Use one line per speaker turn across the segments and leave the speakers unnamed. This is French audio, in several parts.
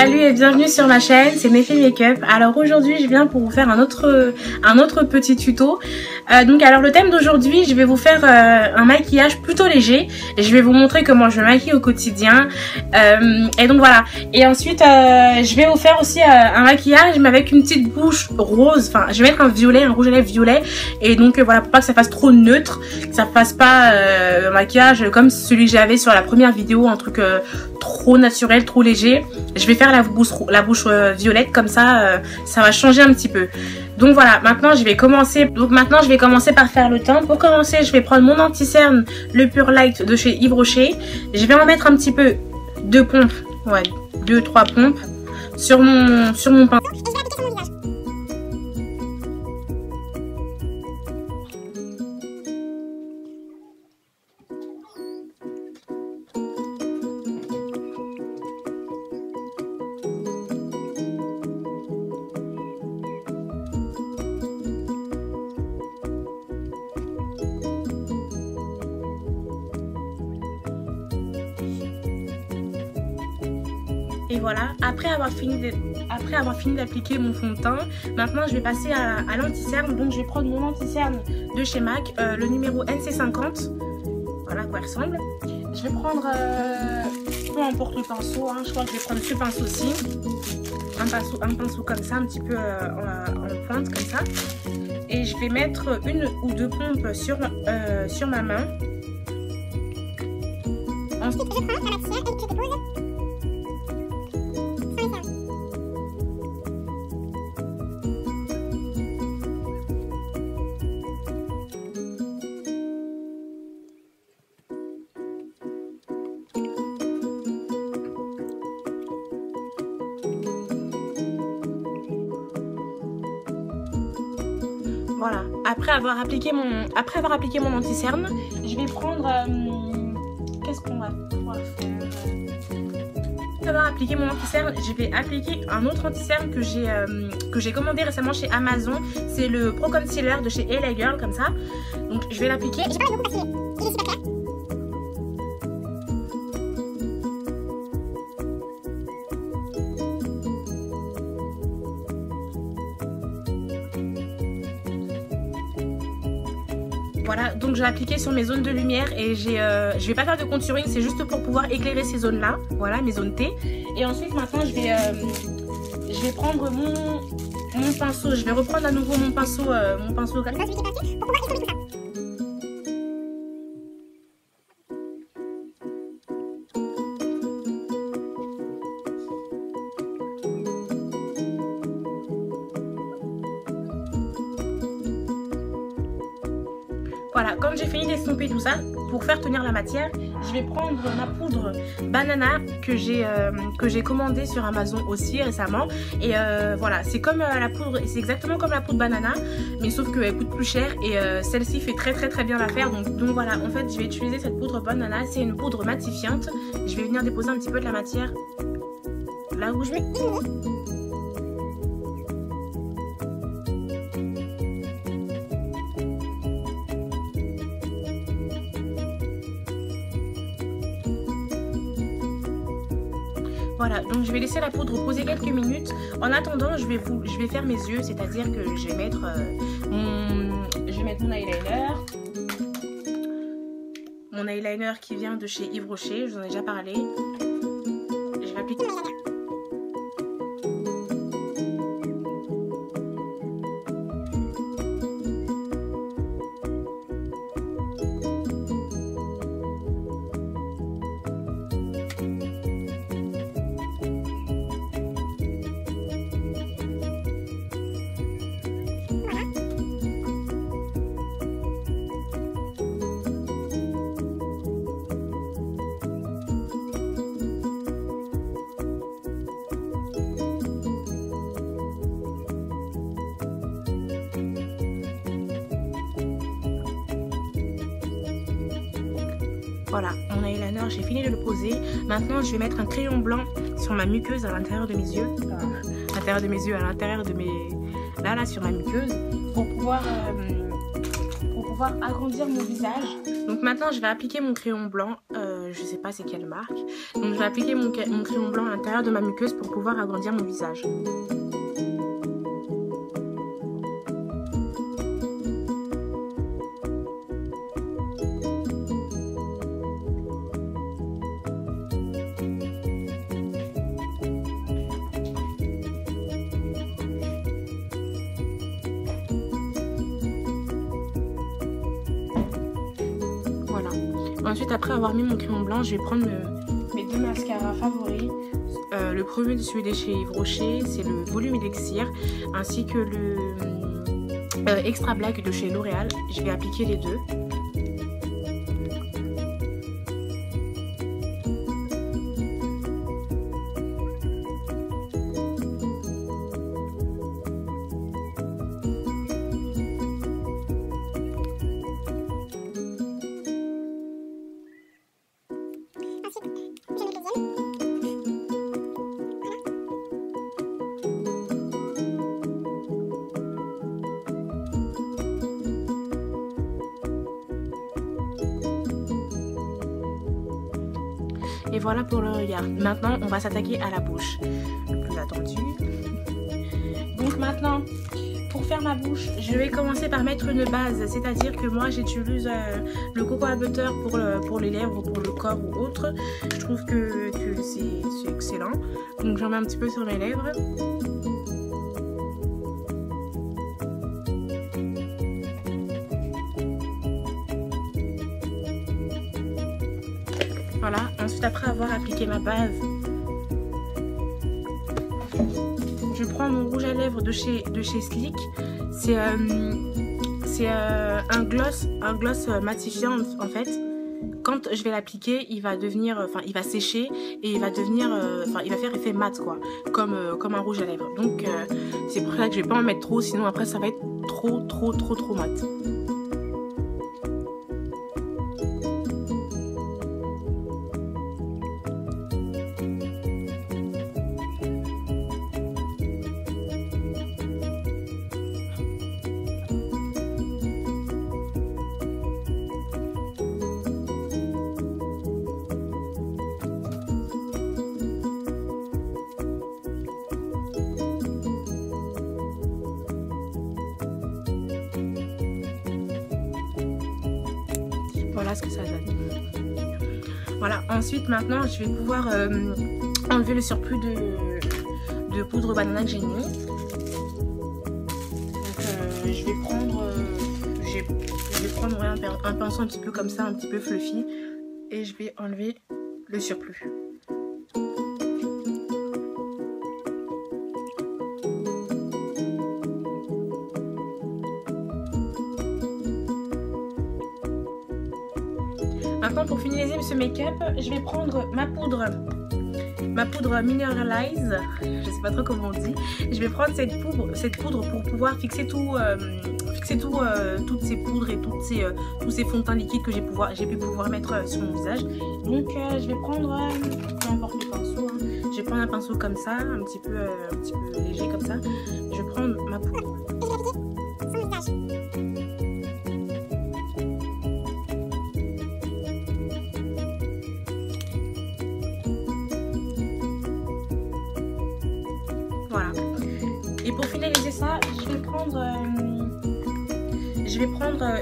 Salut et bienvenue sur ma chaîne, c'est Méfie Makeup. Alors aujourd'hui je viens pour vous faire un autre petit tuto. Alors le thème d'aujourd'hui, je vais vous faire un maquillage plutôt léger. Et je vais vous montrer comment je me maquille au quotidien. Et donc voilà. Et ensuite je vais vous faire aussi un maquillage mais avec une petite bouche rose. Enfin je vais mettre un violet, un rouge à lèvres violet. Et donc voilà, pour pas que ça fasse trop neutre, que ça fasse pas un maquillage comme celui que j'avais sur la première vidéo, un truc trop naturel, trop léger. Je vais faire la bouche violette, comme ça ça va changer un petit peu. Donc voilà, maintenant je vais commencer par faire le teint. Pour commencer, je vais prendre mon anti-cerne, le Pure Light de chez Yves Rocher. Je vais en mettre un petit peu de pompe, ouais, 2-3 pompes sur mon pinceau. Et voilà, après avoir fini d'appliquer mon fond de teint, maintenant je vais passer à l'anti-cerne. Donc je vais prendre mon anti-cerne de chez MAC, le numéro NC50. Voilà à quoi il ressemble. Je vais prendre, peu importe le pinceau, hein, je crois que je vais prendre ce pinceau-ci. Un pinceau comme ça, un petit peu en pointe comme ça. Et je vais mettre une ou deux pompes sur ma main. Ensuite je prends la matière et je dépose. Voilà, après avoir appliqué mon anti-cerne, je vais prendre... qu'est-ce qu'on va pouvoir faire? Après avoir appliqué mon anti-cerne, je vais appliquer un autre anti-cerne que j'ai commandé récemment chez Amazon. C'est le Pro Concealer de chez LA Girl, comme ça. Donc je vais l'appliquer. J'ai pas beaucoup parce qu'il est super clair. Voilà, donc j'ai appliqué sur mes zones de lumière et je vais pas faire de contouring, c'est juste pour pouvoir éclairer ces zones là, voilà mes zones T. Et ensuite maintenant je vais prendre mon pinceau, je vais reprendre à nouveau mon pinceau comme ça, pour pouvoir éclairer tout ça. Voilà, quand j'ai fini d'estomper tout ça, pour faire tenir la matière, je vais prendre ma poudre banana que j'ai commandée sur Amazon aussi récemment. Et voilà, c'est comme la poudre, c'est exactement comme la poudre banana, mais sauf qu'elle coûte plus cher et celle-ci fait très bien l'affaire. Donc voilà, en fait, je vais utiliser cette poudre banana, c'est une poudre matifiante. Je vais venir déposer un petit peu de la matière là où je vais. Voilà, donc je vais laisser la poudre reposer quelques minutes. En attendant, je vais faire mes yeux, c'est-à-dire que je vais mettre mon eyeliner. Mon eyeliner qui vient de chez Yves Rocher, je vous en ai déjà parlé. Je vais appliquer. Voilà, mon eyeliner, j'ai fini de le poser. Maintenant, je vais mettre un crayon blanc sur ma muqueuse à l'intérieur de mes yeux. À l'intérieur de mes... Là, sur ma muqueuse. Pour pouvoir pouvoir agrandir mon visage. Donc maintenant je vais appliquer mon crayon blanc, je sais pas c'est quelle marque. Donc je vais appliquer mon crayon blanc à l'intérieur de ma muqueuse pour pouvoir agrandir mon visage. Ensuite, après avoir mis mon crayon blanc, je vais prendre mes deux mascaras favoris. Le premier de celui de chez Yves Rocher, c'est le Volume Elixir, ainsi que le Extra Black de chez L'Oréal. Je vais appliquer les deux. Et voilà pour le regard. Maintenant, on va s'attaquer à la bouche, le plus attendu. Donc maintenant, pour faire ma bouche, je vais commencer par mettre une base. C'est-à-dire que moi, j'utilise le cocoa butter pour les lèvres, pour le corps ou autre. Je trouve que c'est excellent. Donc j'en mets un petit peu sur mes lèvres. Voilà, ensuite après avoir appliqué ma base, je prends mon rouge à lèvres de chez Sleek. C'est un gloss matifiant en fait. Quand je vais l'appliquer, il va devenir, il va sécher et il va devenir, il va faire effet mat quoi, comme un rouge à lèvres. Donc c'est pour ça que je vais pas en mettre trop, sinon après ça va être trop mat. Voilà ce que ça donne. Voilà, ensuite maintenant je vais pouvoir enlever le surplus de poudre banana que j'ai mis. Donc je vais prendre un pinceau un petit peu comme ça, un petit peu fluffy, et je vais enlever le surplus. Maintenant pour finaliser ce make-up, je vais prendre ma poudre Mineralize, je sais pas trop comment on dit. Je vais prendre cette poudre pour pouvoir fixer toutes ces poudres et tous ces fonds de teint liquides que j'ai pu pouvoir mettre sur mon visage. Donc je vais prendre n'importe le pinceau, hein. Je vais prendre un pinceau comme ça, un petit peu léger comme ça. Je vais prendre ma poudre. Et je vais appliquer sur mon visage. Voilà. Et pour finaliser ça,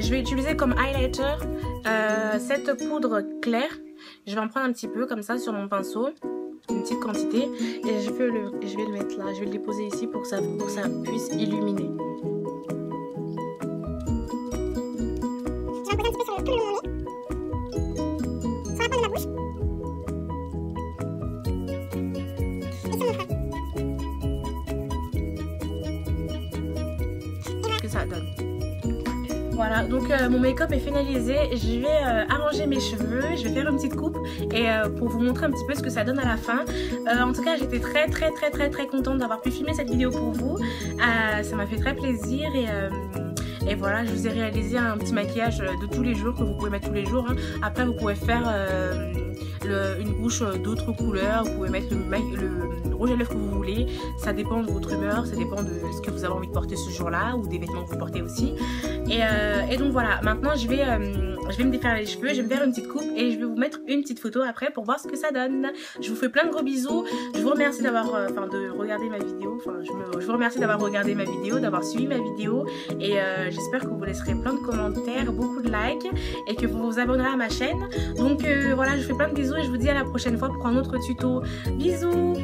je vais utiliser comme highlighter cette poudre claire. Je vais en prendre un petit peu comme ça sur mon pinceau, une petite quantité, et je vais le mettre là. Je vais le déposer ici pour que ça puisse illuminer. Je vais en poser un petit peu sur tout le long de mon nez, sur la pointe de ma bouche. Ça donne. Voilà, donc mon make-up est finalisé. Je vais arranger mes cheveux, je vais faire une petite coupe et pour vous montrer un petit peu ce que ça donne à la fin. En tout cas, j'étais très contente d'avoir pu filmer cette vidéo pour vous. Ça m'a fait très plaisir et voilà, je vous ai réalisé un petit maquillage de tous les jours que vous pouvez mettre tous les jours, hein. Après, vous pouvez faire une bouche d'autres couleurs, vous pouvez mettre le rouge à lèvres que vous voulez, ça dépend de votre humeur, ça dépend de ce que vous avez envie de porter ce jour-là ou des vêtements que vous portez aussi. Et donc voilà, maintenant je vais me défaire les cheveux, je vais me faire une petite coupe et je vais vous mettre une petite photo après pour voir ce que ça donne. Je vous fais plein de gros bisous, je vous remercie d'avoir de regarder ma vidéo, je vous remercie d'avoir regardé ma vidéo, d'avoir suivi ma vidéo et j'espère que vous laisserez plein de commentaires, beaucoup de likes et que vous vous abonnerez à ma chaîne. Donc voilà, je vous fais plein de bisous et je vous dis à la prochaine fois pour un autre tuto. Bisous.